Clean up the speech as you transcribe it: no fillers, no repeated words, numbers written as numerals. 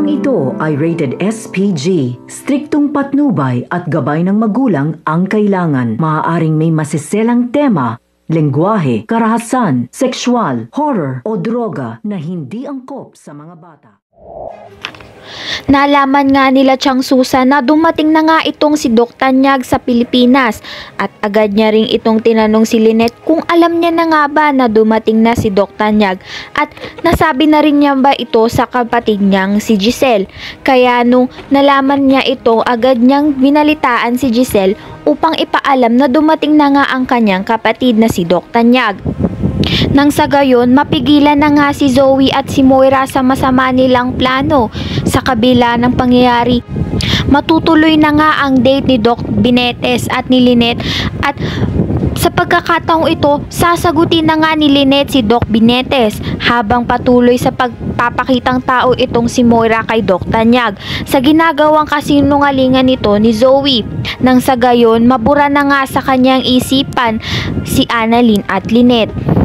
Programang ito ay rated SPG. Striktong patnubay at gabay ng magulang ang kailangan. Maaaring may masiselang tema, lengguwahe, karahasan, sexual, horror o droga na hindi angkop sa mga bata. Nalaman nga nila Chang Susan na dumating na nga itong si Doc Tanyag sa Pilipinas at agad niya ring itong tinanong si Lynette kung alam niya na nga ba na dumating na si Doc Tanyag at nasabi na rin niya ba ito sa kapatid niyang si Giselle. Kaya nung nalaman niya ito, agad niyang binalitaan si Giselle upang ipaalam na dumating na nga ang kanyang kapatid na si Doc Tanyag. Nang sa gayon, mapigilan na nga si Zoe at si Moira sa masama nilang plano. Sa kabila ng pangyayari, matutuloy na nga ang date ni Doc Binetes at ni Lynette at sa pagkakataong ito, sasagutin na nga ni Lynette si Doc Binetes habang patuloy sa pagpapakitang tao itong si Moira kay Doc Tanyag sa ginagawang kasinungalingan nito ni Zoe. Nang sa gayon, mabura na nga sa kanyang isipan si Annalyn at Lynette.